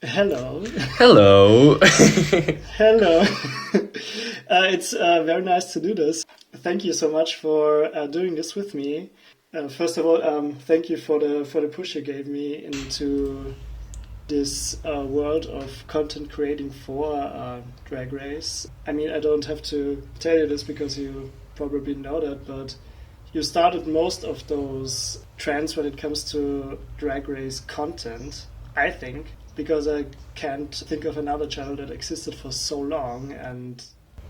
Hello. Hello. Hello. It's very nice to do this. Thank you so much for doing this with me. First of all, thank you for the push you gave me into this world of content creating for Drag Race. I mean, I don't have to tell you this because you probably know that, but you started most of those trends when it comes to Drag Race content, I think, because I can't think of another channel that existed for so long, and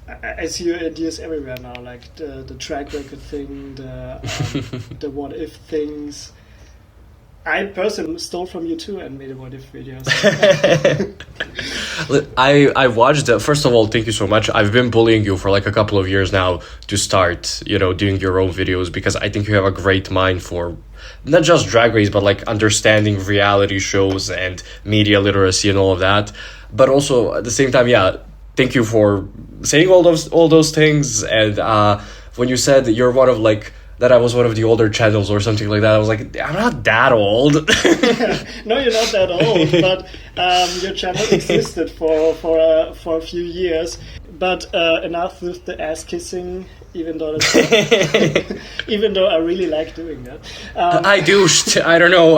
I see your ideas everywhere now, like the track record thing, the what if things. I personally stole from you too and made a what if videos. I watched first of all, thank you so much. I've been bullying you for like a couple of years now to start, doing your own videos because I think you have a great mind for not just Drag Race, but like understanding reality shows and media literacy and all of that. But also at the same time, yeah, thank you for saying all those things. And when you said that you're one of like that I was one of the older channels or something like that, I was like, I'm not that old. No, you're not that old, but your channel existed for a few years. But enough with the ass kissing, even though even though I really like doing that. I douched. I don't know.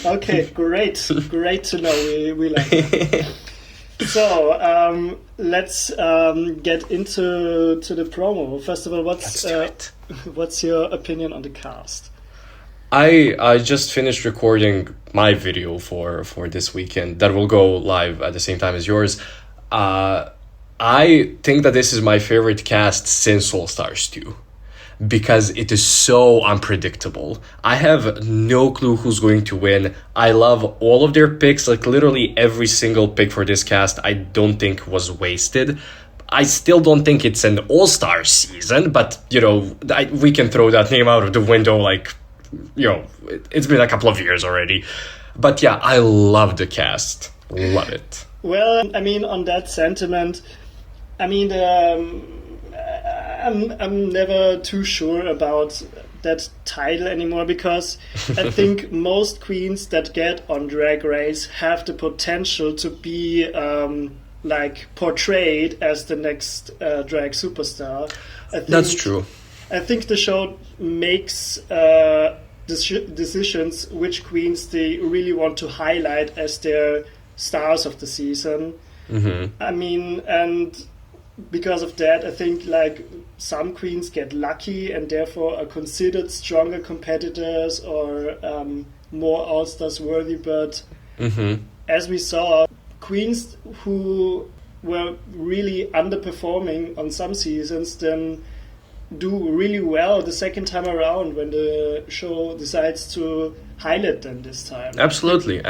Okay, great to know. We like that. So let's get into the promo. First of all, what's your opinion on the cast? I just finished recording my video for this weekend that will go live at the same time as yours. I think that this is my favorite cast since All Stars 2 because it is so unpredictable. I have no clue who's going to win. I love all of their picks, like literally every single pick for this cast I don't think was wasted. I still don't think it's an all-star season, but, we can throw that name out of the window, like, it's been a couple of years already. But yeah, I love the cast. Love it. Well, I mean, on that sentiment, I mean, I'm never too sure about that title anymore because I think most queens that get on Drag Race have the potential to be portrayed as the next drag superstar. That's true. I think the show makes decisions which queens they really want to highlight as their stars of the season. Mm-hmm. I mean, and because of that, I think like some queens get lucky and therefore are considered stronger competitors or more all-stars worthy. But as we saw, queens who were really underperforming on some seasons then do really well the second time around when the show decides to highlight them this time. Absolutely.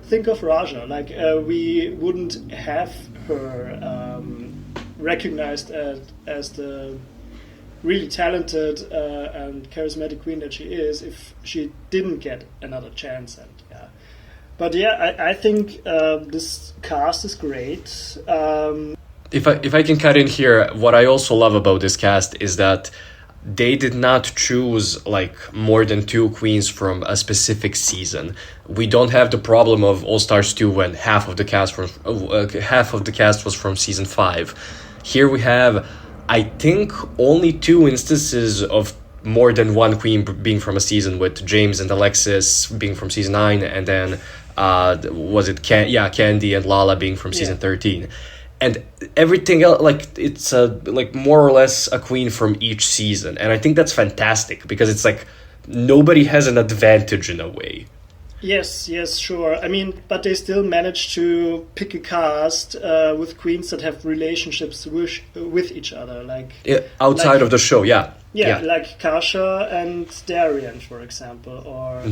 Think of Raja. Like we wouldn't have her recognized as the really talented and charismatic queen that she is if she didn't get another chance. And yeah, but yeah, I think this cast is great. If I can cut in here, what I also love about this cast is that they did not choose like more than two queens from a specific season. We don't have the problem of All Stars 2 when half of the cast was from season 5. Here we have, I think, only 2 instances of more than one queen being from a season, with James and Alexis being from season 9, and then Candy and Lala being from season 13. And everything else, like, it's like more or less a queen from each season. And I think that's fantastic because it's like nobody has an advantage in a way. Yes, sure. I mean, but they still manage to pick a cast with queens that have relationships with each other, like outside of the show. Yeah, like Kasha and Darian, for example, or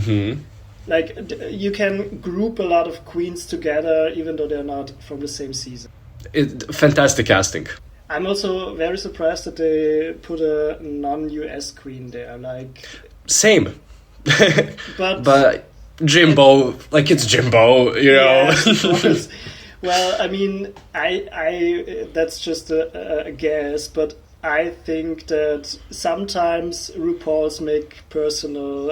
like you can group a lot of queens together even though they're not from the same season. Fantastic casting. I'm also very surprised that they put a non-US queen there. Like same, but Jimbo, like it's Jimbo, you know. Well, I mean, I that's just a guess, but I think that sometimes RuPaul's make personal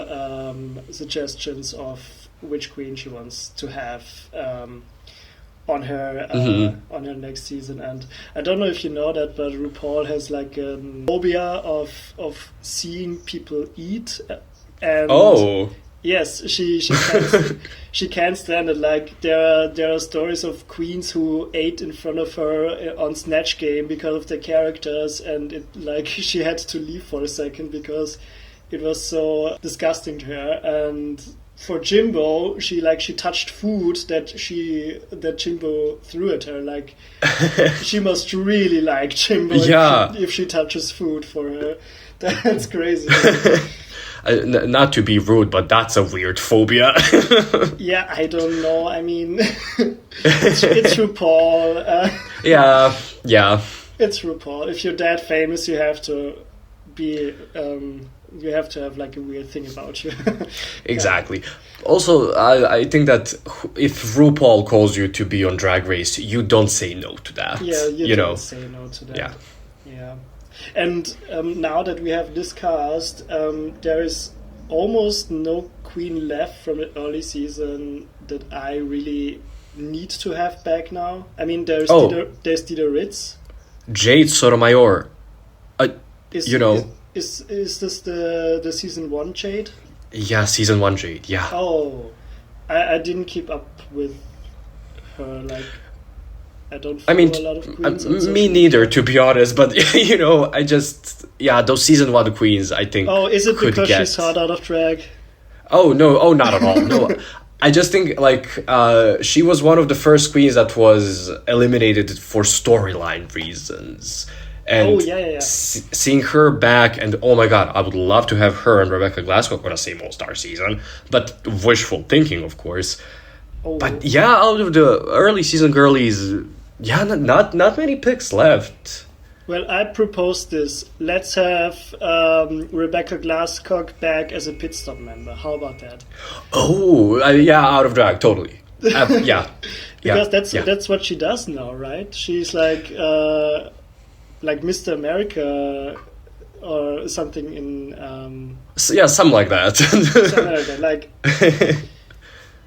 suggestions of which queen she wants to have on her next season. And I don't know if you know that, but RuPaul has like a phobia of seeing people eat. And Oh. yes, she can't stand it. Like there are stories of queens who ate in front of her on Snatch Game because of the characters, and it like she had to leave for a second because it was so disgusting to her. And for Jimbo, she touched food that Jimbo threw at her. Like she must really like Jimbo if she touches food for her. That's crazy. Not to be rude, but that's a weird phobia. Yeah, I don't know. I mean, it's RuPaul. Yeah. It's RuPaul. If you're that famous, you have to be. You have to have like a weird thing about you. Exactly. Also, I think that if RuPaul calls you to be on Drag Race, you don't say no to that. Yeah, you don't say no to that. Yeah. And now that we have this cast, there is almost no queen left from the early season that I really need to have back now. I mean, there's Dida Ritz. Jade Sotomayor. Is this the season 1 Jade? Yeah, season 1 Jade, yeah. Oh, I didn't keep up with her, like... I don't follow a lot of queens. Me neither, to be honest. But those season 1 queens, I think. Oh, is it because she's hot out of drag? Oh no! Oh, not at all. No, I just think like she was one of the first queens that was eliminated for storyline reasons. And seeing her back, and oh my god, I would love to have her and Rebecca Glasscock on the same All-Star season. But wishful thinking, of course. Oh. But yeah, out of the early season girlies. Yeah, not many picks left. Well, I propose this. Let's have Rebecca Glasscock back as a pit stop member. How about that? Oh, out of drag, totally. Because that's what she does now, right? She's like Mr. America or something in. Something like that. Something like that.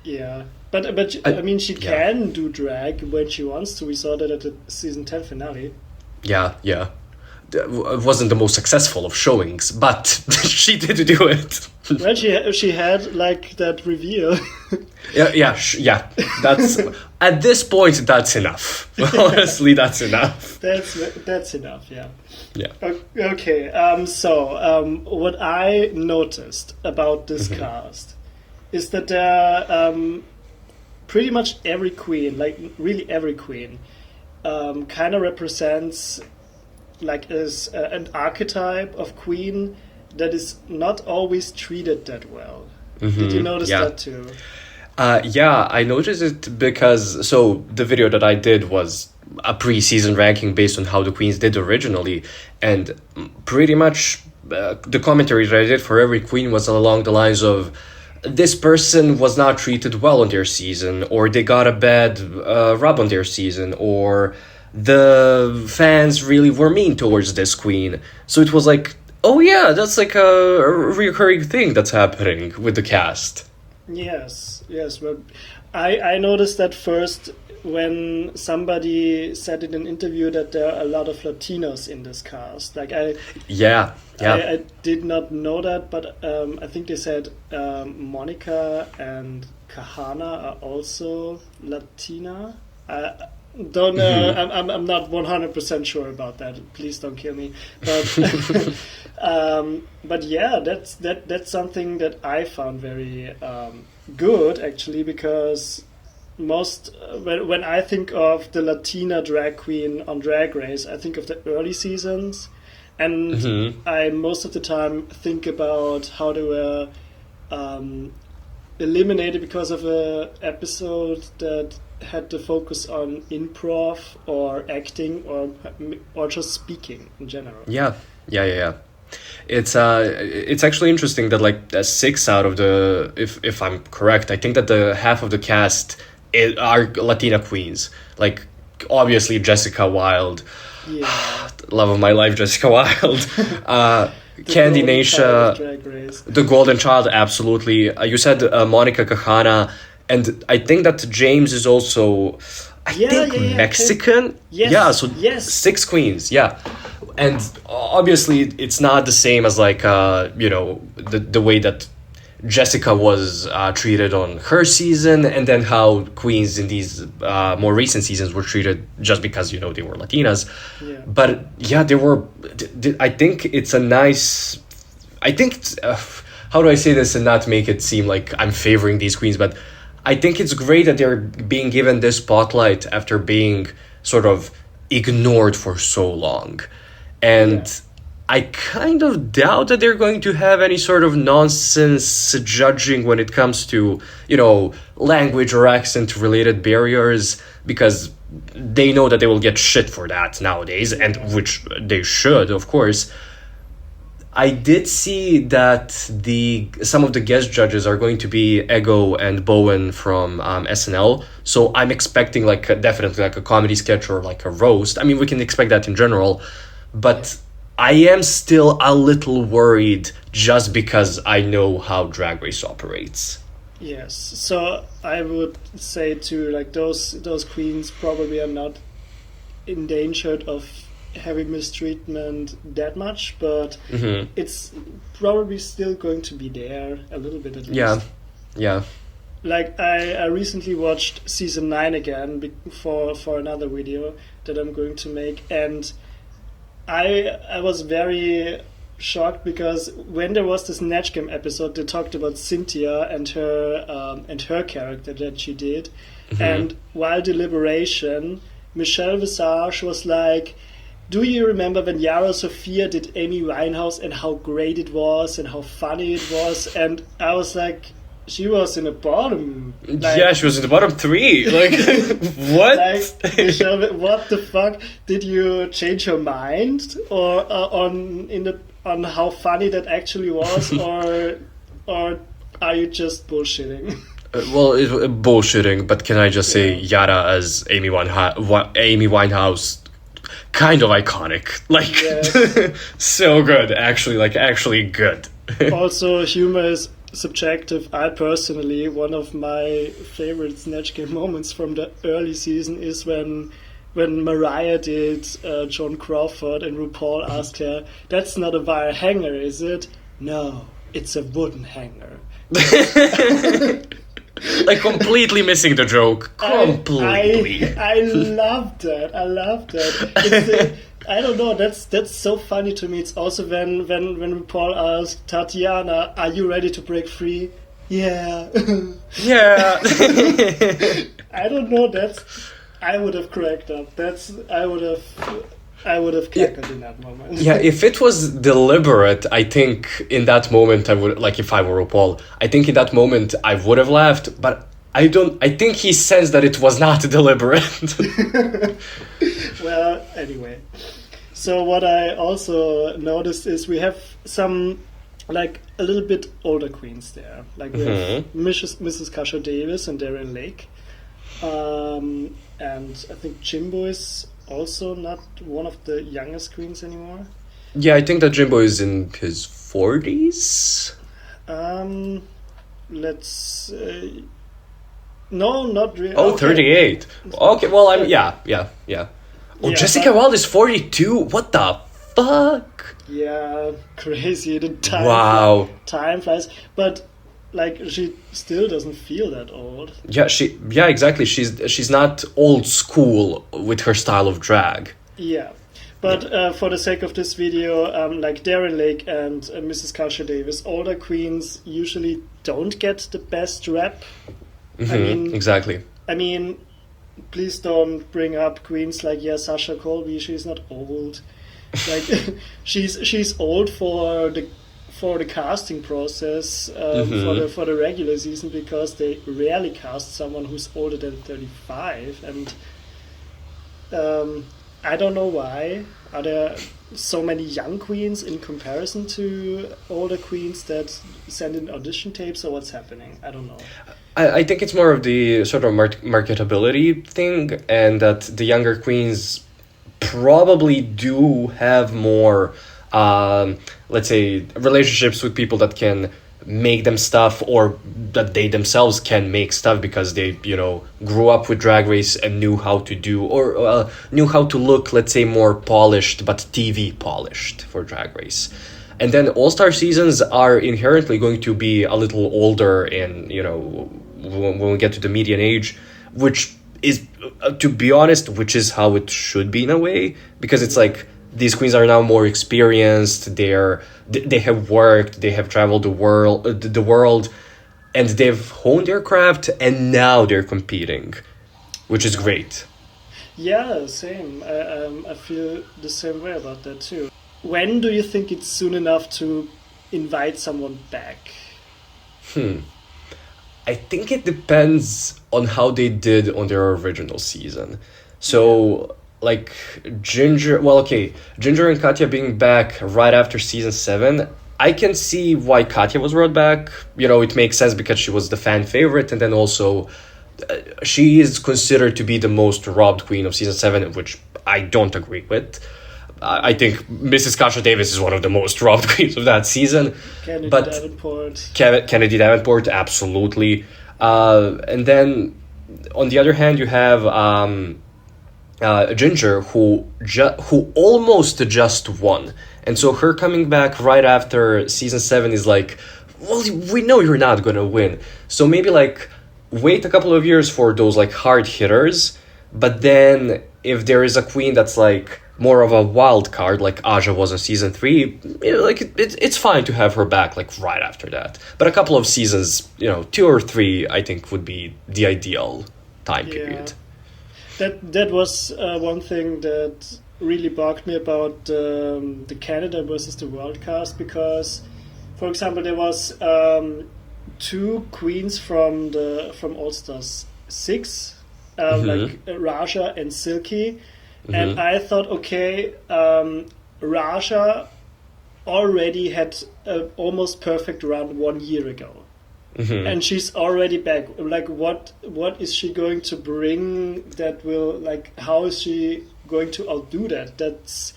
Yeah. But I mean, she can do drag when she wants to. We saw that at the season 10 finale. Yeah. It wasn't the most successful of showings, but she did do it. Well, she had like that reveal. Yeah. That's at this point, that's enough. Honestly, that's enough. That's enough. Yeah. Yeah. Okay. So what I noticed about this cast is that pretty much every queen, like really every queen, kind of represents like is an archetype of queen that is not always treated that well. Mm-hmm. Did you notice that too? I noticed it because the video that I did was a pre-season ranking based on how the queens did originally, and pretty much the commentary that I did for every queen was along the lines of, this person was not treated well on their season, or they got a bad rub on their season, or the fans really were mean towards this queen. So it was like, oh yeah, that's like a recurring thing that's happening with the cast. Yes. But I noticed that first when somebody said in an interview that there are a lot of Latinos in this cast. Like I did not know that, but I think they said Monica and Kahana are also Latina. I don't know. Mm-hmm. I'm not 100% sure about that. Please don't kill me. But but yeah, that's something that I found very good actually, because when I think of the Latina drag queen on Drag Race, I think of the early seasons, and I most of the time think about how they were eliminated because of a episode that had the focus on improv or acting or just speaking in general. Yeah. It's actually interesting that like 6 out of the, if I'm correct, I think that the half of the cast are Latina queens. Like obviously Jessica Wilde, love of my life, Jessica Wilde. Candy golden child of Nasha, Drag Race. the Golden Child, absolutely. You said Monica Kahana, and I think that James is also, I think, Mexican. Yes, Yeah, so yes. 6 queens, yeah. And obviously, it's not the same as like the way that Jessica was treated on her season, and then how queens in these more recent seasons were treated just because they were Latinas. Yeah. But yeah, they were. I think it's a nice. I think how do I say this and not make it seem like I'm favoring these queens, but I think it's great that they're being given this spotlight after being sort of ignored for so long, and. Yeah. I kind of doubt that they're going to have any sort of nonsense judging when it comes to, language or accent related barriers, because they know that they will get shit for that nowadays, and which they should, of course. I did see that some of the guest judges are going to be Ego and Bowen from SNL, so I'm expecting definitely a comedy sketch or like a roast. I mean, we can expect that in general, but I am still a little worried just because I know how Drag Race operates. Yes, so I would say too, those queens probably are not endangered of having mistreatment that much, but it's probably still going to be there a little bit at least. Yeah. I recently watched season 9 again for another video that I'm going to make, and I was very shocked because when there was this Snatch Game episode, they talked about Cynthia and her character that she did, and while deliberation, Michelle Visage was like, "Do you remember when Yara Sofia did Amy Winehouse and how great it was and how funny it was?" And I was like, she was in the bottom. She was in the bottom 3. What? Michelle, what the fuck? Did you change your mind or on how funny that actually was, or are you just bullshitting? Well, bullshitting. But can I just say Yara as Amy Winehouse? Kind of iconic. So good. Actually good. Also, humor is subjective. I personally, one of my favorite Snatch Game moments from the early season is when Mariah did Joan Crawford and RuPaul asked her, "That's not a wire hanger, is it?" "No, it's a wooden hanger." Completely missing the joke. Completely. I love that. I don't know. That's so funny to me. It's also when RuPaul asked Tatiana, "Are you ready to break free?" "Yeah." Yeah. I don't know. I would have cracked up. I would have cackled in that moment. Yeah, if it was deliberate, I think in that moment I would, if I were RuPaul, I think in that moment I would have laughed, but I think he sensed that it was not deliberate. Well, anyway. So what I also noticed is we have some, a little bit older queens there. We have Mrs. Kasha Davis and Darren Lake. And I think Jimbo is also not one of the youngest queens anymore. Yeah, I think that Jimbo is in his 40s. Let's... no, not really. Oh, okay. 38. Okay, well, yeah. Oh, Jessica Wilde is 42? What the fuck? Yeah, crazy. The time, wow. Time flies. But, she still doesn't feel that old. Yeah, exactly. She's not old school with her style of drag. Yeah. But for the sake of this video, Darren Lake and Mrs. Kasha Davis, older queens usually don't get the best rep. Exactly. I mean, please don't bring up queens like Sasha Colby. She's not old. She's old for the casting process for the regular season, because they rarely cast someone who's older than 35, and I don't know why. Are there so many young queens in comparison to older queens that send in audition tapes, or what's happening? I don't know. I think it's more of the sort of marketability thing, and that the younger queens probably do have more let's say, relationships with people that can make them stuff, or that they themselves can make stuff because they, grew up with Drag Race and knew how to do, or knew how to look, let's say, more polished, but TV polished for Drag Race. And then all-star seasons are inherently going to be a little older in, when we get to the median age, which is, to be honest, which is how it should be in a way, because it's like, these queens are now more experienced. They have worked. They have traveled the world, and they've honed their craft. And now they're competing, which is great. Yeah, same. I feel the same way about that too. When do you think it's soon enough to invite someone back? I think it depends on how they did on their original season. So. Like Ginger and Katya being back right after season 7, I can see why Katya was brought back. It makes sense because she was the fan favorite, and then also she is considered to be the most robbed queen of season 7, which I don't agree with. I think Mrs. Kasha Davis is one of the most robbed queens of that season. Kennedy Davenport, absolutely. And then on the other hand, you have Ginger, who almost just won, and so her coming back right after season 7 is like, well, we know you're not gonna win, so maybe like wait a couple of years for those like hard hitters, but then if there is a queen that's like more of a wild card, like Aja was in season 3, it's fine to have her back like right after that. But a couple of seasons, 2 or 3, I think would be the ideal time period. That was one thing that really bugged me about the Canada versus the World cast, because, for example, there was 2 queens from All Stars 6, like Raja and Silky, and I thought, okay, Raja already had an almost perfect run 1 year ago. And she's already back. Like, what is she going to bring that will, like, how is she going to outdo that? That's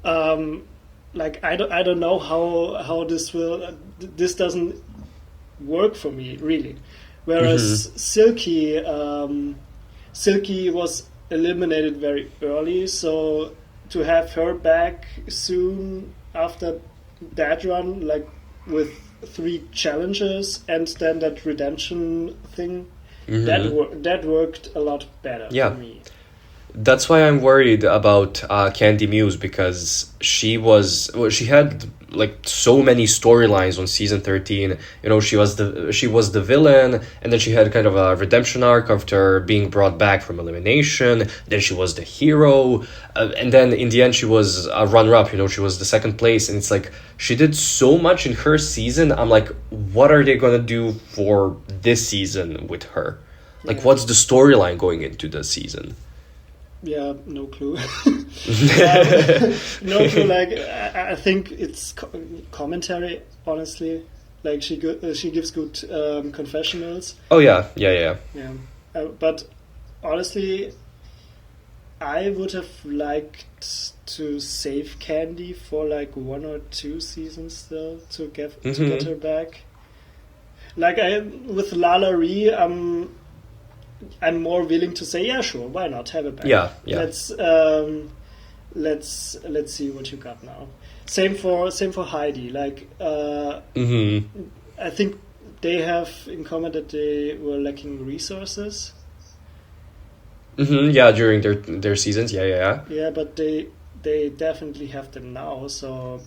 like, I don't know how this will. This doesn't work for me, really. Whereas Silky was eliminated very early, so to have her back soon after that run, like with 3 challenges and then that redemption thing, that worked a lot better for me. That's why I'm worried about Candy Muse, because she had like so many storylines on season 13. She was the villain, and then she had kind of a redemption arc after being brought back from elimination. Then she was the hero, and then in the end she was a runner-up. She was the second place, and it's like she did so much in her season. I'm like, what are they gonna do for this season with her? Like, what's the storyline going into the season? Yeah, no clue. No clue. Like, I think it's commentary. Honestly, like she gives good confessionals. Oh yeah. But honestly, I would have liked to save Candy for like 1 or 2 seasons still to get her back. Like with Lala Ree, I'm more willing to say, yeah, sure, why not have it back? Yeah. Let's see what you got now. Same for Heidi. Like, I think they have in common that they were lacking resources. Yeah, during their seasons. Yeah. Yeah, but they definitely have them now. So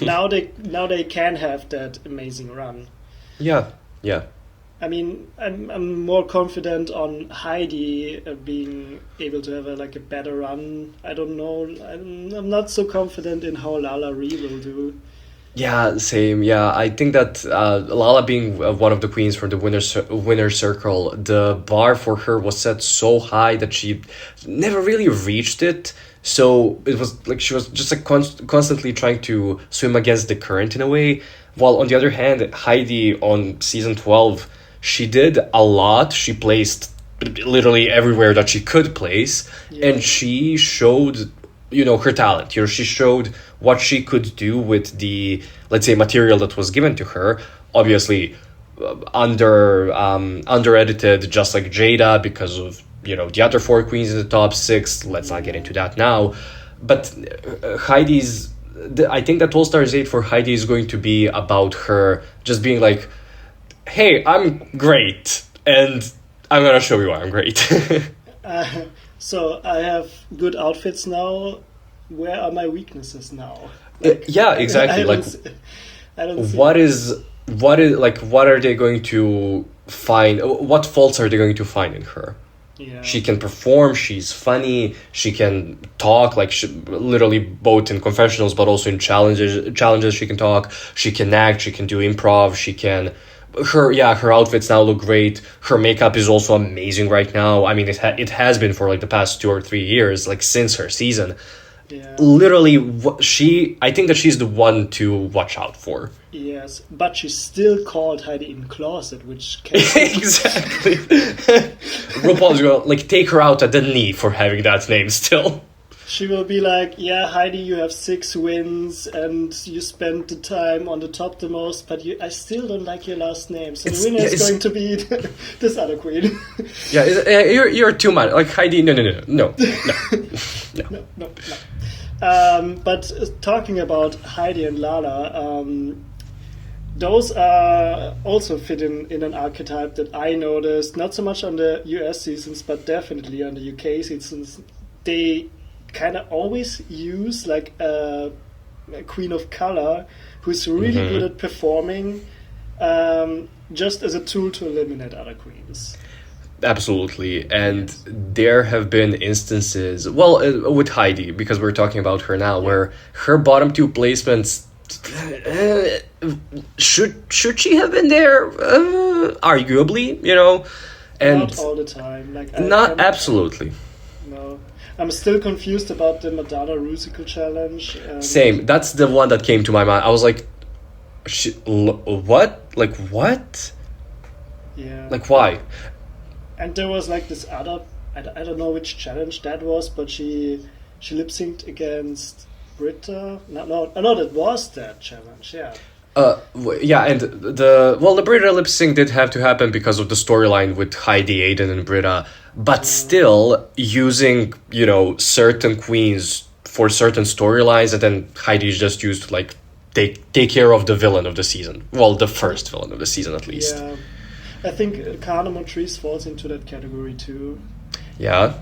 now they can have that amazing run. Yeah. I mean, I'm more confident on Heidi being able to have a better run. I don't know. I'm not so confident in how Lala Ree will do. Yeah, same. Yeah, I think that Lala being one of the queens from the winner circle, the bar for her was set so high that she never really reached it. So it was like she was just constantly trying to swim against the current in a way. While on the other hand, Heidi on season 12, she did a lot. She placed literally everywhere that she could place, and she showed her talent. She showed what she could do with the, let's say, material that was given to her. Obviously, under edited, just like Jada, because of the other 4 queens in the top 6. Let's not get into that now. But Heidi's, I think that All Stars 8 for Heidi is going to be about her just being like, hey, I'm great, and I'm gonna show you why I'm great. So I have good outfits now. Where are my weaknesses now? Yeah, exactly. What are they going to find? What faults are they going to find in her? Yeah. She can perform. She's funny. She can talk. Literally both in confessionals, but also in challenges. She can talk. She can act. She can do improv. She can. Her outfits now look great. Her makeup is also amazing right now. I mean, it has been for the past 2 or 3 years, since her season. Yeah. Literally, I think that she's the one to watch out for. Yes, but she's still called Heidi in Closet, which can exactly. RuPaul's gonna take her out at the knee for having that name still. She will be like, yeah, Heidi, you have 6 wins and you spent the time on the top the most, but I still don't like your last name. So the winner is going to be this other queen. You're too much. Heidi, no. But talking about Heidi and Lala, those are also fit in an archetype that I noticed, not so much on the US seasons, but definitely on the UK seasons. They kind of always use a queen of color who's really good at performing, just as a tool to eliminate other queens. Absolutely. And there have been instances, with Heidi, because we're talking about her now, where her bottom 2 placements, should she have been there? Arguably, and not all the time. Absolutely. No. I'm still confused about the Madonna Rusical challenge. Same. That's the one that came to my mind. I was like, what? What? Yeah. Why? And there was this other, I don't know which challenge that was, but she lip-synced against Britta. No, that was that challenge, yeah. And the Britta lip sync did have to happen because of the storyline with Heidi, Aiden, and Britta, but still using certain queens for certain storylines, and then Heidi's just used to take care of the villain of the season. Well, the first villain of the season at least. Yeah, I think Kana Montrese falls into that category too. Yeah.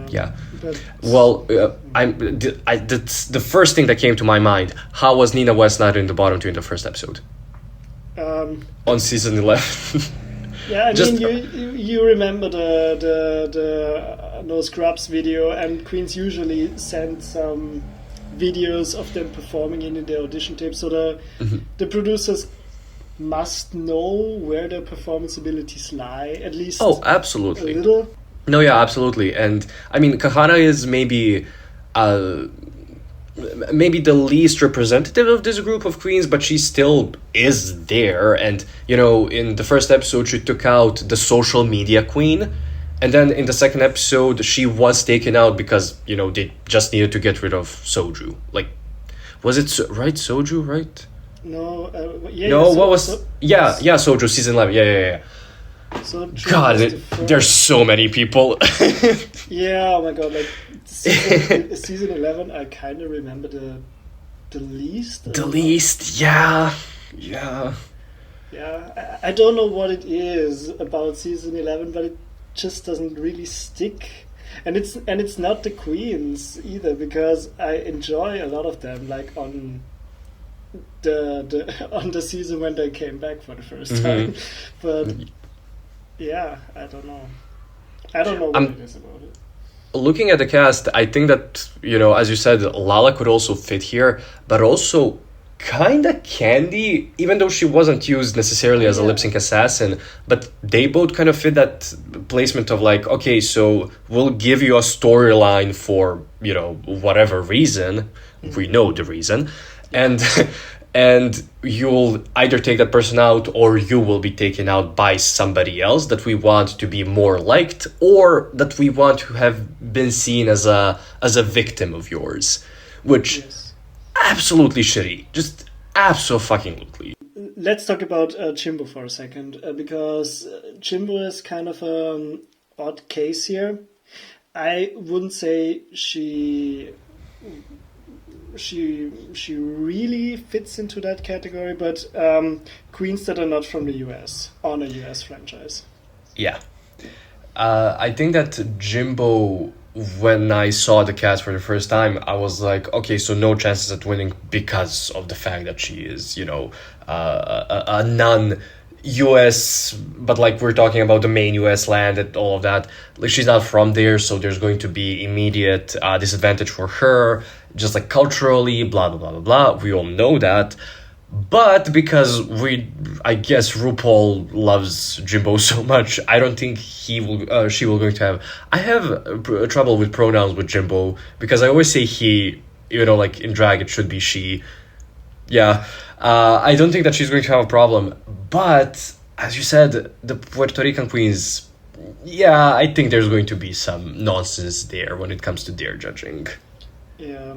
Yeah. But, that's the first thing that came to my mind. How was Nina West not in the bottom 2 in the first episode? On season 11. Yeah, you remember the No Scrubs video, and queens usually send some videos of them performing in their audition tape, so the producers must know where their performance abilities lie, at least. Oh, absolutely. A little. No, yeah, absolutely. And I mean, Kahana is maybe the least representative of this group of queens, but she still is there. And, in the first episode, she took out the social media queen. And then in the second episode, she was taken out because, they just needed to get rid of Soju. Was it right? Soju, right? No, Soju, season 11. Yeah. So God, there's so many people. Yeah, oh my God, season 11, I kind of remember the least. The least, yeah. Yeah, I don't know what it is about season 11, but it just doesn't really stick. And it's not the queens either, because I enjoy a lot of them, on the season when they came back for the first time. But yeah, I don't know what it is about it. Looking at the cast, I think that, as you said, Lala could also fit here, but also kind of Candy, even though she wasn't used necessarily as a lip sync assassin, but they both kind of fit that placement of okay, so we'll give you a storyline for, whatever reason, we know the reason, and and you'll either take that person out or you will be taken out by somebody else that we want to be more liked or that we want to have been seen as a victim of yours, which Yes. absolutely shitty, just absolutely. Let's talk about Jimbo for a second, because Jimbo is kind of an odd case here. I wouldn't say she really fits into that category, but queens that are not from the US on a US franchise. Yeah. I think that Jimbo, when I saw the cast for the first time, I was like, okay, so no chances at winning because of the fact that she is, a non-US, but like we're talking about the main US land and all of that. Like she's not from there, so there's going to be immediate disadvantage for her, just like culturally, blah, blah, blah, blah, blah. We all know that. But because I guess RuPaul loves Jimbo so much, I don't think she will going to have. I have trouble with pronouns with Jimbo because I always say he, like in drag it should be she. Yeah, I don't think that she's going to have a problem. But as you said, the Puerto Rican queens, yeah, I think there's going to be some nonsense there when it comes to their judging. Yeah.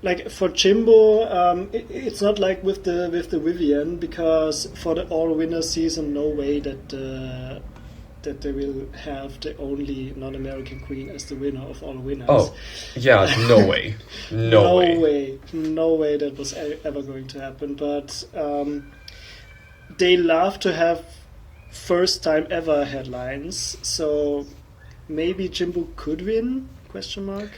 Like for Jimbo, it's not like with the Vivienne, because for the all winner season, no way that they will have the only non-American queen as the winner of all winners. Oh, yeah, no way, no way that was ever going to happen. But they love to have first time ever headlines, so maybe Jimbo could win? Question mark.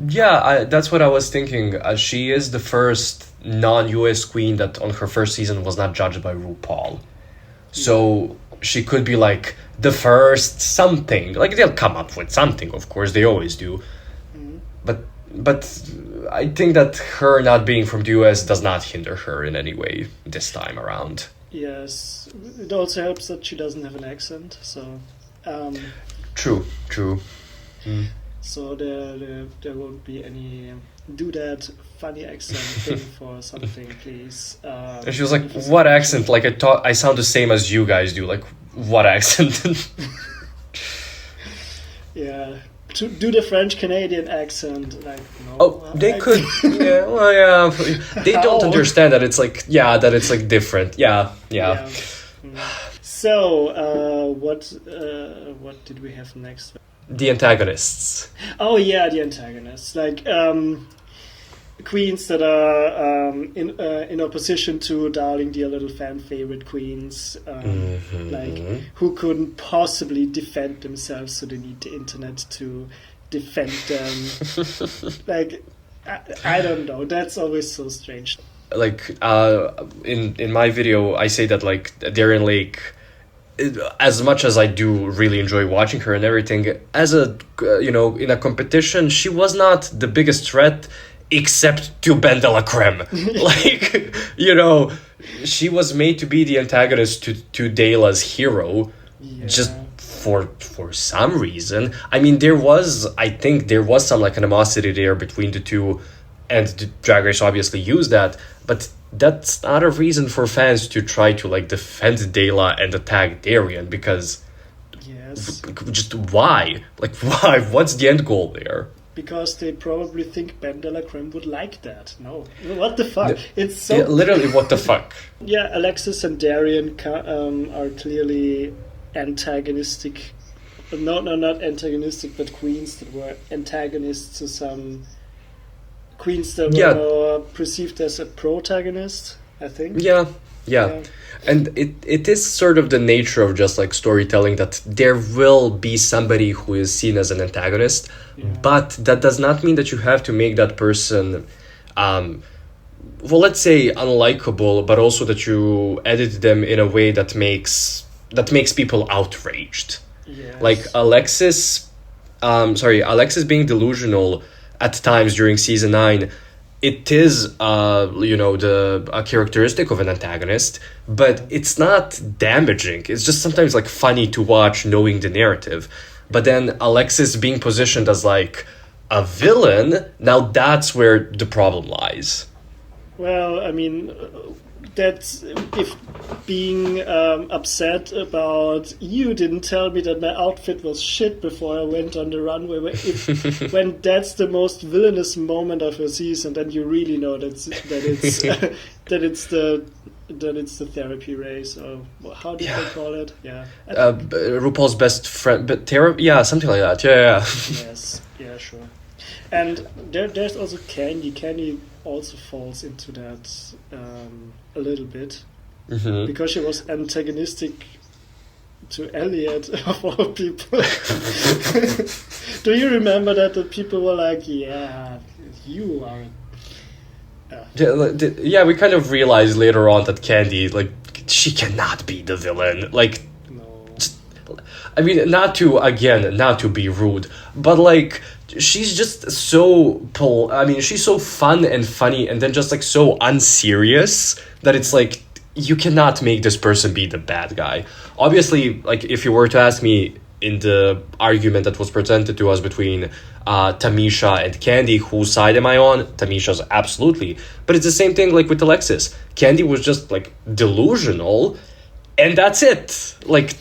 Yeah, that's what I was thinking. She is the first non-US queen that on her first season was not judged by RuPaul. So she could be like the first something. Like they'll come up with something, of course, they always do. But I think that her not being from the US does not hinder her in any way this time around. Yes, it also helps that she doesn't have an accent, so... True. So there won't be any do that funny accent thing for something, please. And she was like, "What accent? Like I sound the same as you guys do. Like what accent?" Yeah, to do the French Canadian accent, like no. Oh, they could. Yeah, well, yeah. They don't understand that it's like that it's like different. Yeah. So what did we have next? The antagonists. Oh yeah, the antagonists, like queens that are in opposition to darling dear little fan favorite queens, like who couldn't possibly defend themselves, so they need the internet to defend them. Like I don't know, that's always so strange. Like in my video, I say that like Darren Lake, as much as I do really enjoy watching her and everything, as a in a competition, she was not the biggest threat except to Ben de la Creme. Like she was made to be the antagonist to Dela's hero, just for some reason. I mean, I think there was some like animosity there between the two, and the Drag Race obviously used that, but that's not a reason for fans to try to like defend Dela and attack Darian, because just why? Like why? What's the end goal there? Because they probably think Ben de la Creme would like that. No, what the fuck? It's so literally what the fuck. Yeah, Alexis and Darian are clearly antagonistic. No, not antagonistic, but queens that were antagonists to some queens that were perceived as a protagonist, I think. Yeah. And it is sort of the nature of just like storytelling that there will be somebody who is seen as an antagonist, but that does not mean that you have to make that person let's say unlikable, but also that you edit them in a way that makes people outraged. Like Alexis being delusional at times during season 9, it is a characteristic of an antagonist, but it's not damaging. It's just sometimes like funny to watch, knowing the narrative. But then Alexis being positioned as like a villain, now that's where the problem lies. Well, I mean, that's if being upset about you didn't tell me that my outfit was shit before I went on the runway. When that's the most villainous moment of a season, then you really know that it's that it's the therapy race, or how did they call it? Yeah, RuPaul's best friend, but yeah, something like that. Yeah. Yes, yeah, sure. And there's also Candy. Candy also falls into that a little bit because she was antagonistic to Elliot of all people. Do you remember that the people were like, "Yeah, you are." Yeah, we kind of realized later on that Candy, like, she cannot be the villain. Like, No. I mean, not to be rude, but like, she's just so she's so fun and funny, and then just like so unserious that it's like you cannot make this person be the bad guy. Obviously, like if you were to ask me in the argument that was presented to us between Tamisha and Candy, whose side am I on? Tamisha's, absolutely. But it's the same thing like with Alexis. Candy was just like delusional, and that's it. Like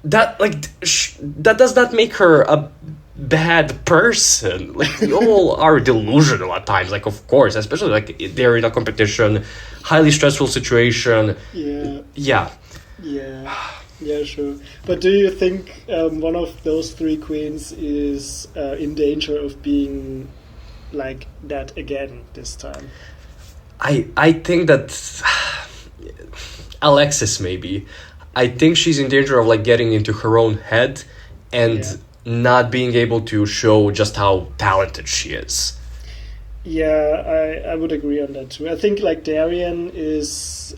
that that does not make her a bad person. Like, we all are delusional at times, like, of course, especially like they're in a competition, highly stressful situation. Yeah, sure. But do you think one of those three queens is in danger of being like that again this time? I think that Alexis, maybe. I think she's in danger of like getting into her own head and not being able to show just how talented she is. Yeah, I would agree on that too. I think like Darian is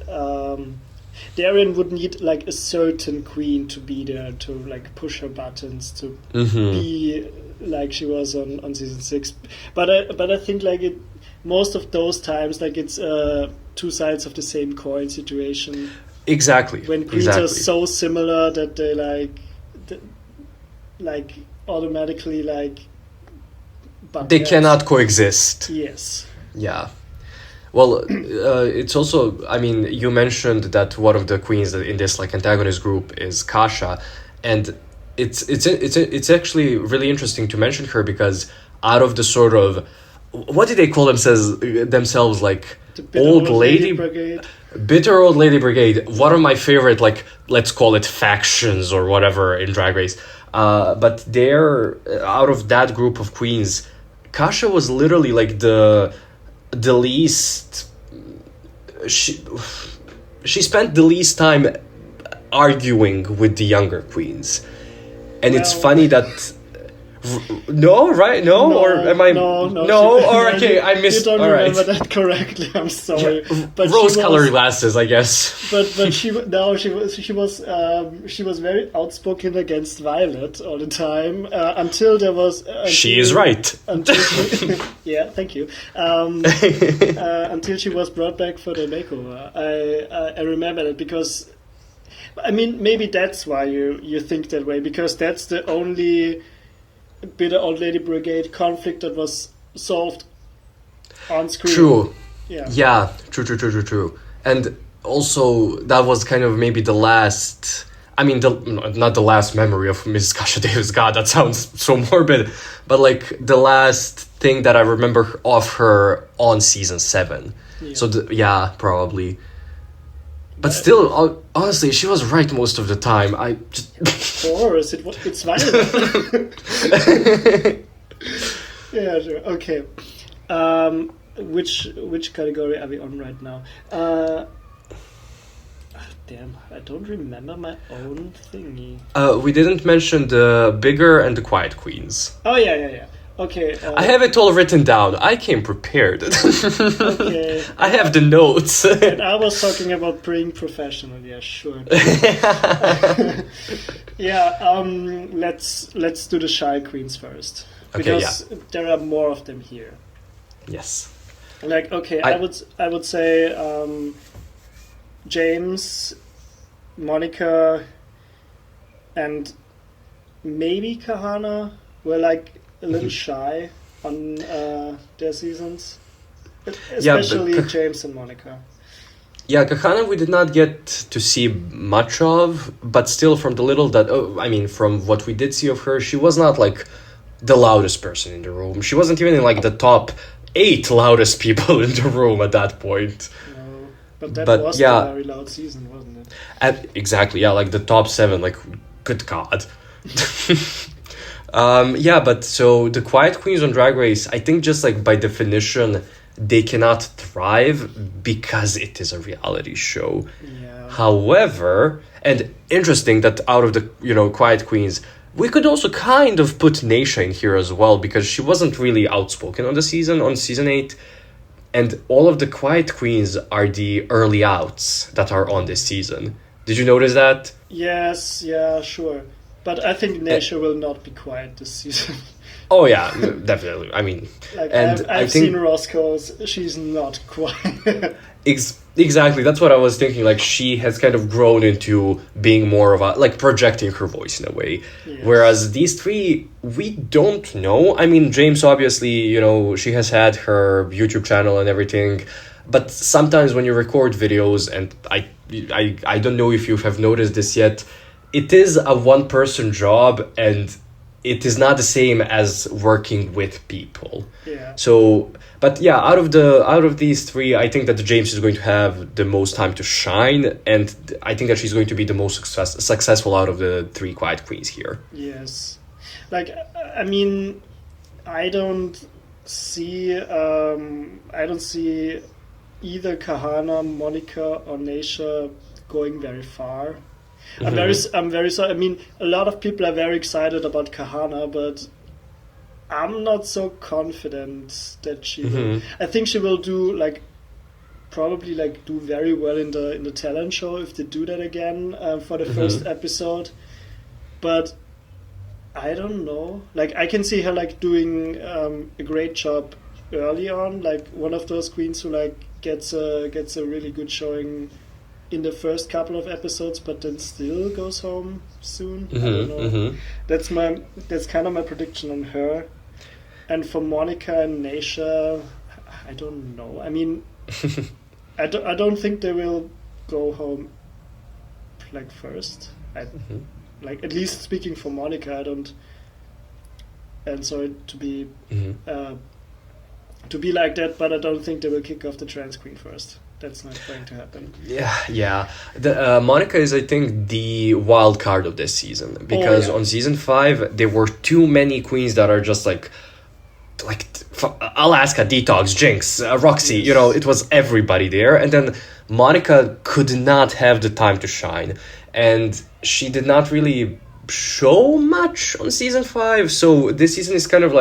Darian would need like a certain queen to be there to like push her buttons to be like she was on season 6. But I think like it most of those times like it's two sides of the same coin situation. Exactly. When queens are so similar that they like automatically like they cannot coexist. Yes. Yeah. Well, it's also, I mean, you mentioned that one of the queens in this like antagonist group is Kasha, and it's actually really interesting to mention her because out of the sort of, what did they call themselves like old lady brigade? Bitter old lady brigade. One of my favorite, like, let's call it factions or whatever in Drag Race. But they're out of that group of queens, Kasha was literally like the least. She spent the least time arguing with the younger queens, and it's funny that. No, right? No, or am I? No, or okay, I missed. You don't all remember right. that correctly. I'm sorry. Yeah, but rose-colored glasses, I guess. But she was very outspoken against Violet all the time until there was. She is right. Until yeah, thank you. Until she was brought back for the makeover, I remember that because. I mean, maybe that's why you think that way, because that's the only Bitter Old Lady Brigade conflict that was solved on screen. True. Yeah. True. And also, that was kind of maybe the last... I mean, not the last memory of Mrs. Kasha Davis. God, that sounds so morbid. But, like, the last thing that I remember of her on season 7. Yeah. So, probably. But still, honestly, she was right most of the time. I just... Of course, it's Violet. Yeah, sure. Okay. Which category are we on right now? Damn, I don't remember my own thingy. We didn't mention the bigger and the quiet queens. Oh, yeah. Okay. I have it all written down. I came prepared. Okay. I have the notes. And I was talking about being professional. Yeah, sure. Yeah. Let's do the shy queens first because there are more of them here. Yes. Like I would say James, Monica, and maybe Kahana were like a little shy on their seasons. especially James and Monica. Yeah, Kahana we did not get to see much of, but still from the little that, from what we did see of her, she was not like the loudest person in the room. She wasn't even in like the top 8 loudest people in the room at that point. No, but that was a very loud season, wasn't it? Exactly, yeah, like the top 7, like, good God. But so the Quiet Queens on Drag Race, I think just like by definition, they cannot thrive because it is a reality show. Yeah. However, and interesting that out of the, Quiet Queens, we could also kind of put Naisha in here as well, because she wasn't really outspoken on season 8. And all of the Quiet Queens are the early outs that are on this season. Did you notice that? Yes, yeah, sure. But I think Naisha will not be quiet this season. Oh yeah, definitely. I mean, like, and I've seen Roscoe's. She's not quiet. Exactly. That's what I was thinking. Like, she has kind of grown into being more of a, like, projecting her voice in a way. Yes. Whereas these 3, we don't know. I mean, James, obviously, she has had her YouTube channel and everything. But sometimes when you record videos, and I don't know if you have noticed this yet, it is a one-person job, and it is not the same as working with people. Yeah. So, but yeah, out of these 3, I think that James is going to have the most time to shine, and I think that she's going to be the most successful out of the 3 Quiet Queens here. Yes. Like, I mean, I don't see either Kahana, Monica, or Naisha going very far. Mm-hmm. I'm very sorry. I mean, a lot of people are very excited about Kahana, but I'm not so confident that she will. I think she will do probably do very well in the talent show if they do that again for the first episode. But I don't know. Like, I can see her doing a great job early on, like one of those queens who gets a really good showing in the first couple of episodes, but then still goes home soon. I don't know. That's kind of my prediction on her. And for Monica and Naisha, I don't know. I mean, I don't think they will go home first. At least speaking for Monica, I don't. And sorry to be like that, but I don't think they will kick off the trans queen first. That's not going to happen. Yeah. The Monica is, I think, the wild card of this season, because on season 5 there were too many queens that are just like Alaska, Detox, Jinx, Roxy. Yes. It was everybody there, and then Monica could not have the time to shine, and she did not really show much on season 5. So this season is kind of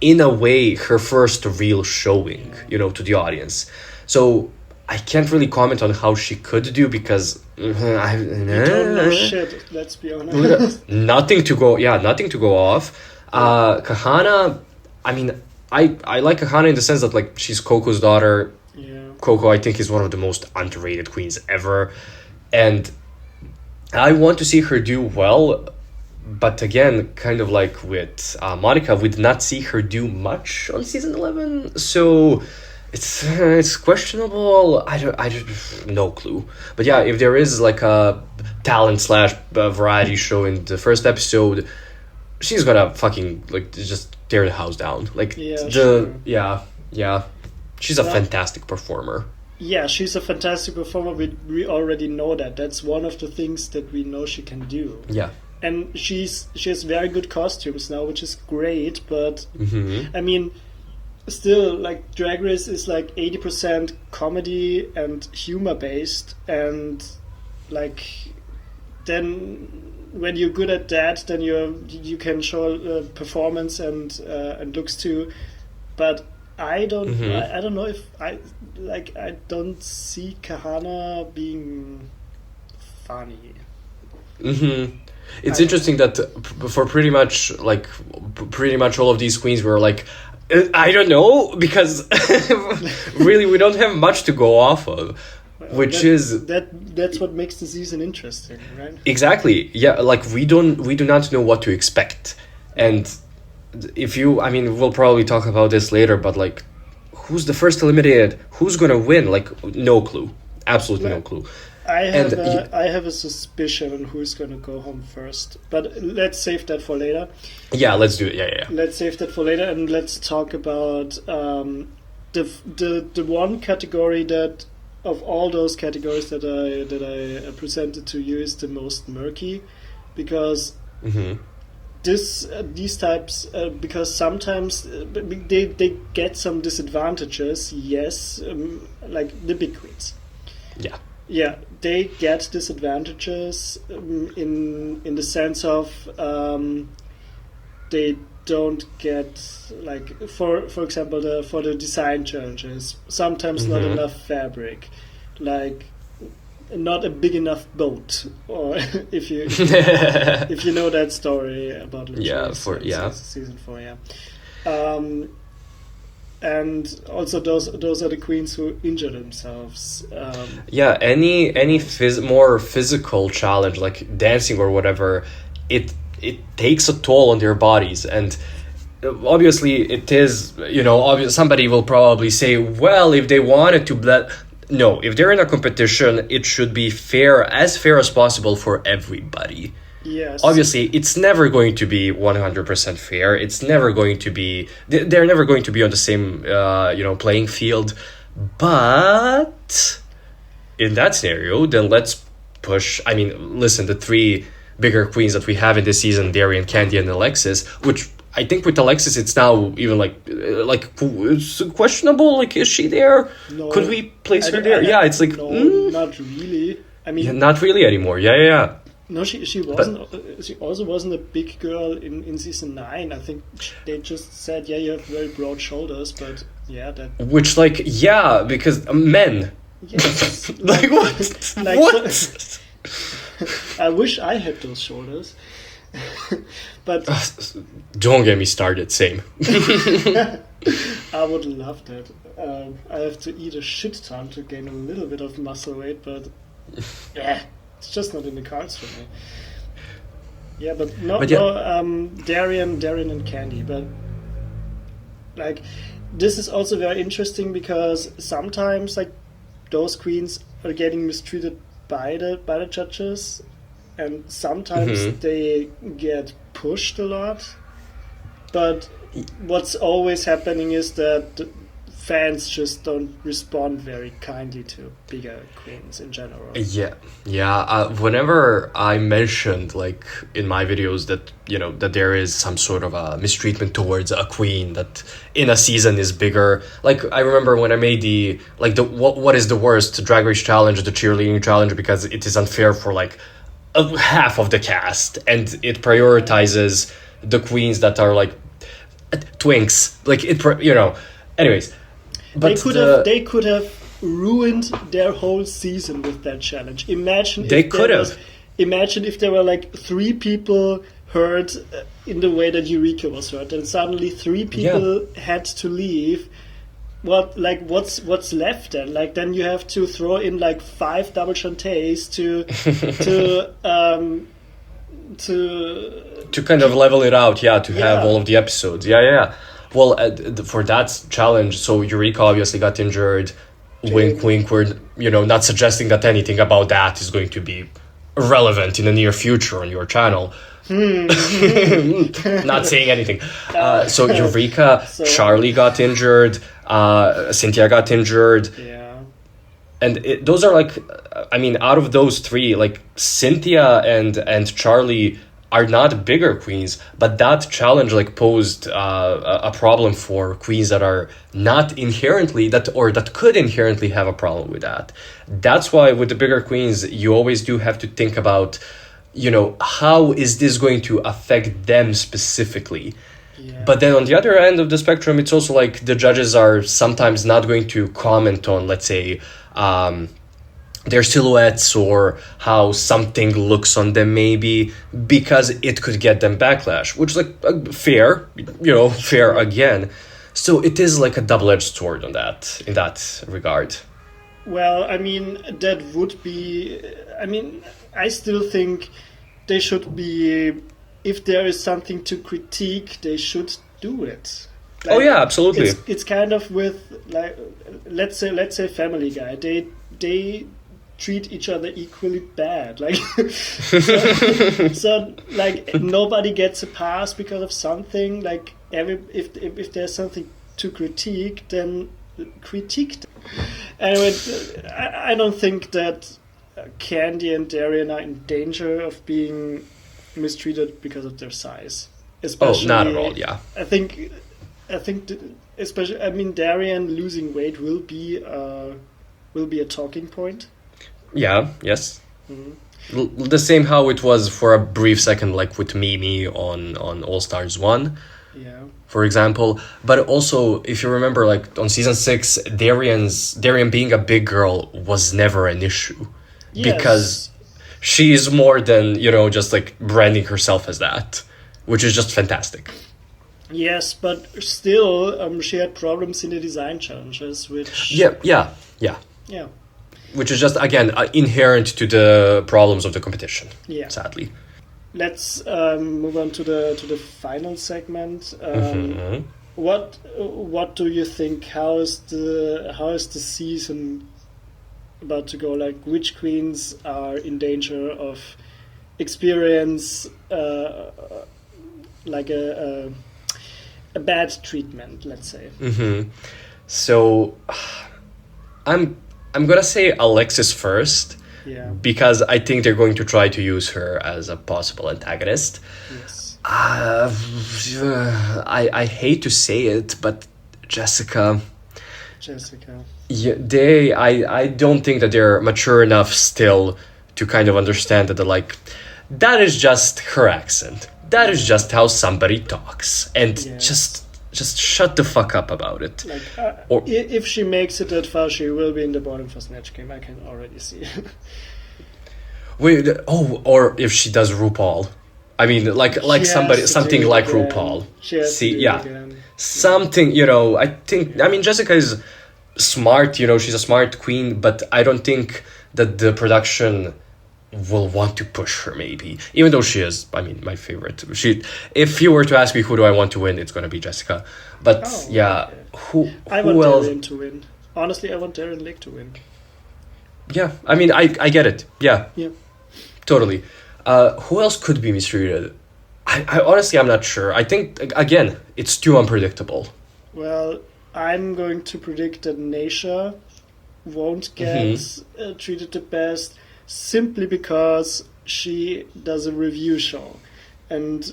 in a way her first real showing, to the audience. So I can't really comment on how she could do, because you don't know shit, let's be honest. nothing to go off. Kahana, I mean, I like Kahana in the sense that she's Coco's daughter. Yeah. Coco, I think, is one of the most underrated queens ever, and I want to see her do well. But again, kind of like with Monica, we did not see her do much on season 11, so it's questionable. I don't no clue. But yeah, if there is a talent / variety show in the first episode, she's gonna fucking just tear the house down. She's a fantastic performer. Yeah, she's a fantastic performer. We already know that. That's one of the things that we know she can do. Yeah. And she has very good costumes now, which is great. But I mean, still, Drag Race is 80% comedy and humor based, and then when you're good at that, then you can show performance and looks too. But I don't I don't know if I don't see Kahana being funny. It's interesting that for pretty much all of these queens were I don't know, because really we don't have much to go off of, that's what makes the season interesting, right? Exactly. Yeah, we do not know what to expect. And we'll probably talk about this later, but who's the first eliminated, who's gonna win? Like, no clue, absolutely no clue. I have a suspicion on who's going to go home first, but let's save that for later. Yeah, let's do it. Yeah. Let's save that for later, and let's talk about the one category that, of all those categories that I presented to you, is the most murky, because these types, because sometimes they get some disadvantages. Yes, like the big queens. Yeah, they get disadvantages in the sense of they don't get, like, for example, for the design challenges, sometimes not enough fabric, like not a big enough boat, or if you know that story about season 4, and also those are the queens who injure themselves. Any more physical challenge, like dancing or whatever, it takes a toll on their bodies, and obviously it is, somebody will probably say, well, if they wanted to, no, if they're in a competition, it should be as fair as possible for everybody. Yes. Obviously, it's never going to be 100% fair. It's never going to be. They're never going to be on the same, playing field. But in that scenario, then let's push. I mean, listen, the three bigger queens that we have in this season, Darian, Candy, and Alexis, which I think with Alexis, it's now even it's questionable. Like, is she there? No, could we place her there? It's like no, not really. I mean, not really anymore. Yeah. No, she wasn't. She also wasn't a big girl in season 9. I think they just said, you have very broad shoulders, but that. Which, because men. Yes. Like what? What? I wish I had those shoulders, but don't get me started. Same. I would love that. I have to eat a shit ton to gain a little bit of muscle weight, but it's just not in the cards for me. Yeah, but Darian and Candy. But like, this is also very interesting because sometimes like those queens are getting mistreated by the judges, and sometimes they get pushed a lot. But what's always happening is that the fans just don't respond very kindly to bigger queens in general. Whenever I mentioned, like, in my videos that that there is some sort of a mistreatment towards a queen that in a season is bigger, like, I remember when I made what is the worst Drag Race challenge, the cheerleading challenge, because it is unfair for like half of the cast, and it prioritizes the queens that are like twinks, like anyways. But they could have ruined their whole season with that challenge. Imagine if there were like 3 people hurt in the way that Eureka was hurt, and suddenly 3 people had to leave. What's left then? Like, then you have to throw in like 5 double chantés to kind of level it out, to have all of the episodes. Well, for that challenge, so Eureka obviously got injured. Wink, wink. We're not suggesting that anything about that is going to be relevant in the near future on your channel. Not saying anything. So Eureka, Charlie got injured. Cynthia got injured. Yeah. And those are like, I mean, out of those 3, like, Cynthia and Charlie are not bigger queens, but that challenge like posed a problem for queens that are not inherently that could inherently have a problem with that. That's why with the bigger queens, you always do have to think about, how is this going to affect them specifically. But then on the other end of the spectrum, it's also like the judges are sometimes not going to comment on, let's say, their silhouettes or how something looks on them, maybe because it could get them backlash, which is like fair again. So it is like a double-edged sword in that regard. Well, I mean, that would be, I still think they should be, if there is something to critique, they should do it. Oh yeah, absolutely. It's kind of with like let's say Family Guy. They treat each other equally bad. Like so like nobody gets a pass because of something. Like if there's something to critique, then critique. Anyway, I don't think that Candy and Darian are in danger of being mistreated because of their size. Especially, not at all. Yeah. I think especially. I mean, Darian losing weight will be a talking point. Yeah. Yes. The same how it was for a brief second, like with Mimi on All Stars 1. Yeah. For example, but also if you remember, like on season 6, Darian being a big girl was never an issue, because she is more than just like branding herself as that, which is just fantastic. Yes, but still, she had problems in the design challenges, which Yeah. Which is just again inherent to the problems of the competition. Yeah. Sadly. Let's move on to the final segment. What do you think? How is the season about to go? Like, which queens are in danger of experience like a bad treatment? Let's say. So, I'm gonna say Alexis first. Yeah. Because I think they're going to try to use her as a possible antagonist. Yes. I hate to say it, but Jessica. Yeah, I don't think that they're mature enough still to kind of understand that that is just her accent. That is just how somebody talks, and just shut the fuck up about it. Like, if she makes it that far, she will be in the bottom for Snatch Game. I can already see. Wait, or if she does RuPaul. I mean, something like RuPaul. Something, I think, Jessica is smart, she's a smart queen, but I don't think that the production will want to push her, maybe. Even though she is, my favorite. If you were to ask me who do I want to win, it's going to be Jessica. But, who I want else? Darian to win. Honestly, I want Darian Lake to win. Yeah, I get it. Yeah. Yeah. Totally. Who else could be mistreated? I honestly, I'm not sure. I think, again, it's too unpredictable. Well, I'm going to predict that Naisha won't get treated the best simply because she does a review show. And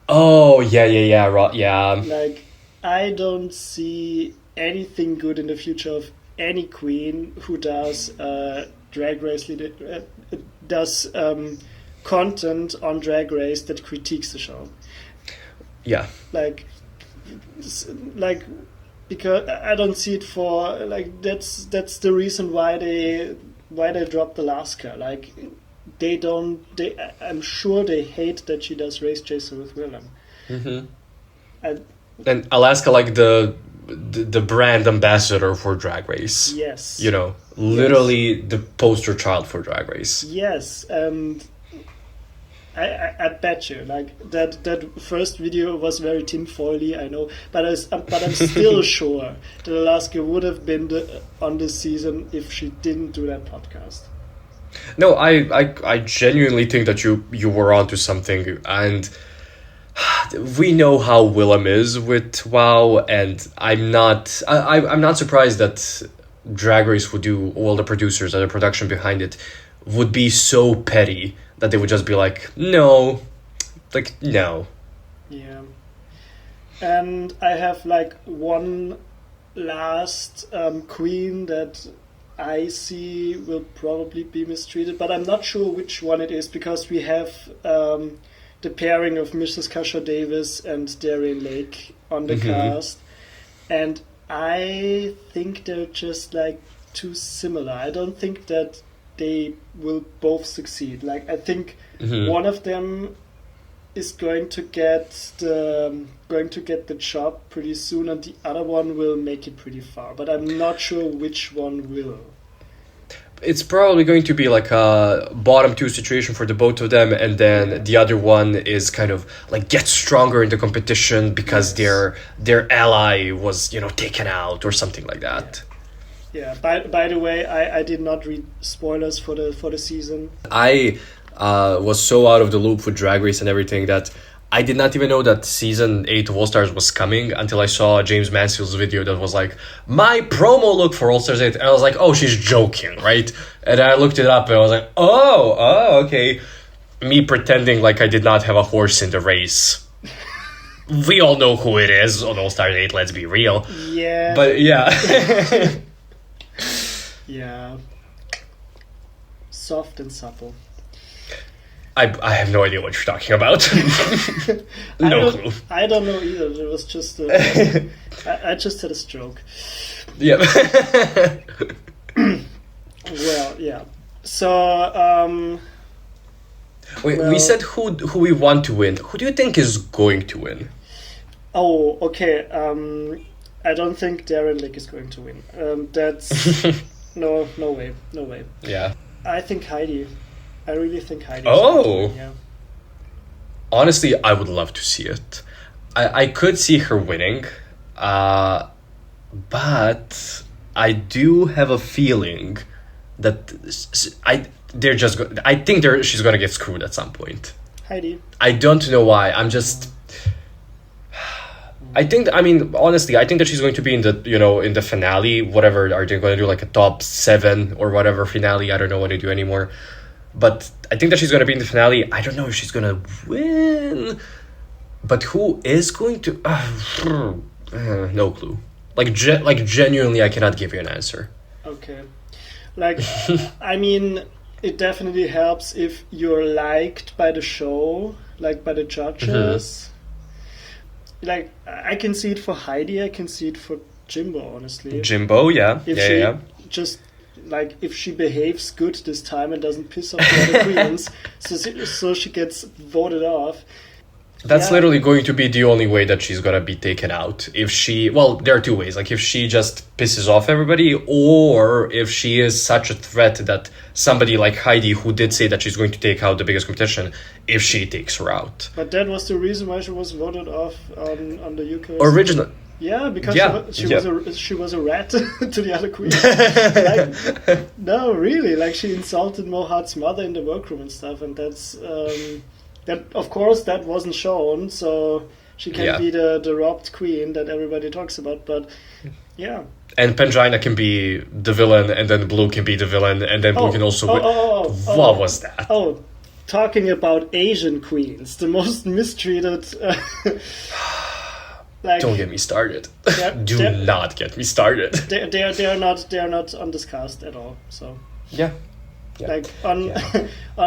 oh, yeah, right, yeah. Like, I don't see anything good in the future of any queen who does Drag Race content on Drag Race that critiques the show. Yeah. Like because I don't see it for that's the reason why they dropped Alaska. Like I'm sure they hate that she does Race Chaser with Willem. And Alaska, like the brand ambassador for Drag Race. Yes. Literally the poster child for Drag Race. Yes, and I bet you that first video was very tinfoily, I know, but I'm still sure that Alaska would have been on this season if she didn't do that podcast. No, I genuinely think that you were onto something, and we know how Willem is with WoW, and I'm not surprised that Drag Race would do, all the producers and the production behind it would be so petty that they would just be like, no. Yeah. And I have one last queen that I see will probably be mistreated, but I'm not sure which one it is, because we have the pairing of Mrs. Kasha Davis and Darian Lake on the cast, and I think they're just too similar. I don't think that they will both succeed. I think one of them is going to get the job pretty soon, and the other one will make it pretty far. But I'm not sure which one will. it's probably going to be like a bottom two situation for the both of them, and then the other one is kind of like gets stronger in the competition because their ally was, you know, taken out or something like that. Yeah. By the way, I did not read spoilers for the season. I was so out of the loop with Drag Race and everything that I did not even know that season 8 of All Stars was coming until I saw James Mansfield's video that was like, my promo look for All Stars 8. And I was like, oh, she's joking, right? And I looked it up and I was like, oh, okay. Me pretending like I did not have a horse in the race. We all know who it is on All Stars 8, let's be real. Yeah. But yeah. Yeah. Soft and supple. I have no idea what you're talking about. No clue. I don't know either. It was just I just had a stroke. Yeah. Well, yeah. So we said who we want to win. Who do you think is going to win? Oh, okay. I don't think Darren Lick is going to win. That's no way. Yeah. I think Heidi. I really think Heidi. Oh. Yeah. Honestly, I would love to see it. I could see her winning, but I do have a feeling that she's gonna get screwed at some point. Heidi. I don't know why. Honestly, I think that she's going to be in the finale. Whatever, are they going to do like a top 7 or whatever finale? I don't know what they do anymore. But I think that she's going to be in the finale. I don't know if she's going to win. But who is going to... no clue. Like genuinely, I cannot give you an answer. Okay. Like, I mean, it definitely helps if you're liked by the show, like by the judges. Mm-hmm. Like, I can see it for Heidi, I can see it for Jimbo, honestly. Jimbo, yeah. If just... Like, if she behaves good this time and doesn't piss off the other queens, so she gets voted off. That's literally going to be the only way that she's gonna be taken out. If she... Well, there are two ways. Like, if she just pisses off everybody, or if she is such a threat that somebody like Heidi, who did say that she's going to take out the biggest competition, if she takes her out. But that was the reason why she was voted off on the UK. Original... Yeah, because she was a rat to the other queen. Like, no, really, like she insulted Mohat's mother in the workroom and stuff, and that's that. Of course, that wasn't shown, so she can be the robbed queen that everybody talks about. But yeah, and Pangina can be the villain, and then Blue can be the villain, and then Blue can also. What was that? Oh, talking about Asian queens, the most mistreated. Like, don't get me started. Do not get me started. They are not on this cast at all. So like on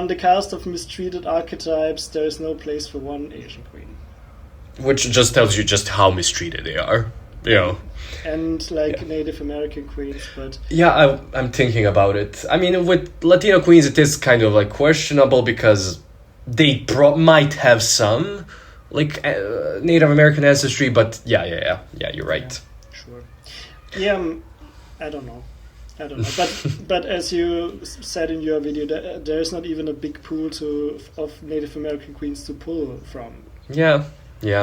the cast of Mistreated Archetypes, there is no place for one Asian queen. Which just tells you just how mistreated they are, you know. And Native American queens, but I'm thinking about it. I mean, with Latino queens, it is kind of like questionable because they might have some. Like Native American ancestry, but yeah, you're right. Yeah, sure. Yeah, I don't know. But as you said in your video, there is not even a big pool of Native American queens to pull from. Yeah,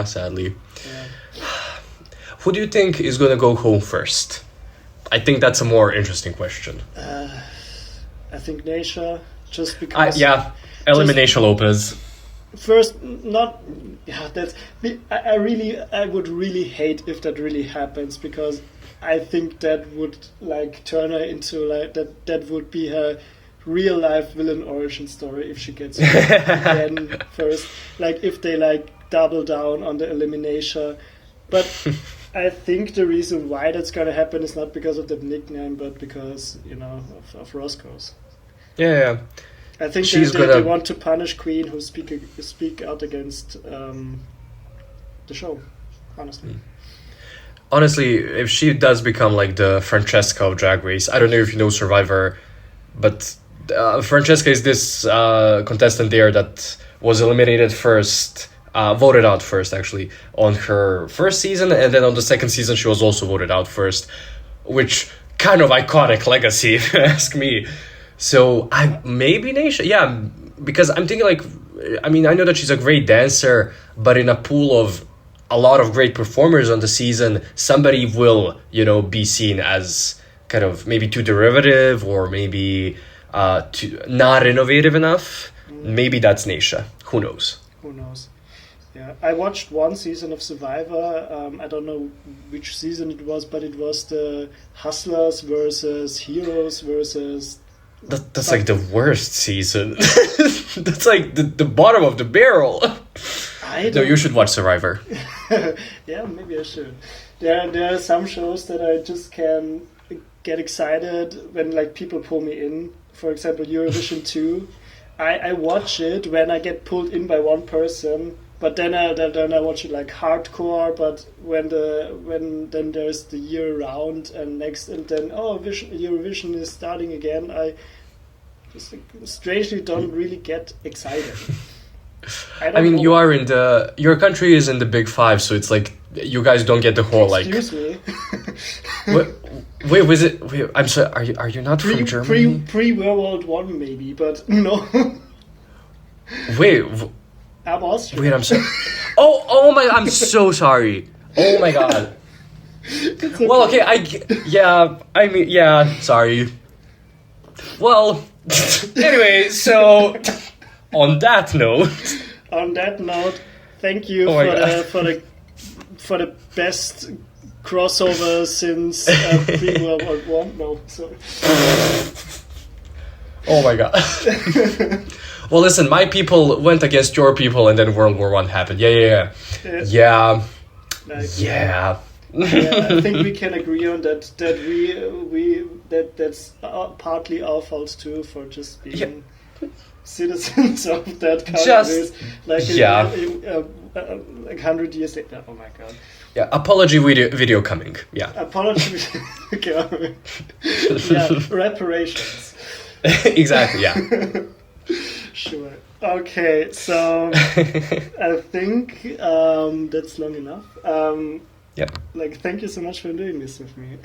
sadly. Yeah. Who do you think is gonna go home first? I think that's a more interesting question. I think Naisha, just because. Elimination Lopez. First, that's. I would really hate if that really happens, because I think that would turn her into that would be her real life villain origin story if she gets again first. If they double down on the elimination, but I think the reason why that's gonna happen is not because of that nickname, but because of Roscoe's. Yeah. I think they want to punish Queen who speak out against the show, honestly. Honestly, if she does become the Francesca of Drag Race, I don't know if you know Survivor, but Francesca is this contestant there that was eliminated first, voted out first actually, on her first season, and then on the second season she was also voted out first, which kind of iconic legacy if you ask me. So I maybe Nation, yeah, because I'm thinking like, I mean, I know that she's a great dancer, but in a pool of a lot of great performers on the season, somebody will, be seen as kind of maybe too derivative or maybe too not innovative enough. Maybe that's Naisha. Who knows? Who knows? Yeah, I watched one season of Survivor. I don't know which season it was, but it was the Hustlers versus Heroes versus. That's like the worst season. That's like the bottom of the barrel. No, you should watch Survivor. Yeah, maybe I should. There are some shows that I just can get excited when like people pull me in. For example, Eurovision 2. I watch it when I get pulled in by one person, but then I watch it like hardcore. But when then there's the year round and then Eurovision is starting again, I just strangely don't really get excited. I mean, you are your country is in the Big Five, so it's like you guys don't get the whole Excuse me. Wait, was it? Wait, I'm sorry. Are you not from Germany? Pre World War maybe, but no. Wait. I'm Austrian. Wait, I'm sorry. Oh my! I'm so sorry. Oh my god. Okay. Well, okay. I mean, yeah. Sorry. Well. Anyway, so on that note. On that note, thank you for the best crossover since pre-World War One. No, sorry. Oh my god. Well, listen, my people went against your people, and then World War One happened. Yeah. I think we can agree on that. That's partly our fault too for just being citizens of that country. Like 100 years later. Oh my god. Yeah, apology video coming. Yeah. Apology video coming. Yeah, reparations. Exactly, yeah. Sure. Okay, so I think that's long enough. Yep. Thank you so much for doing this with me.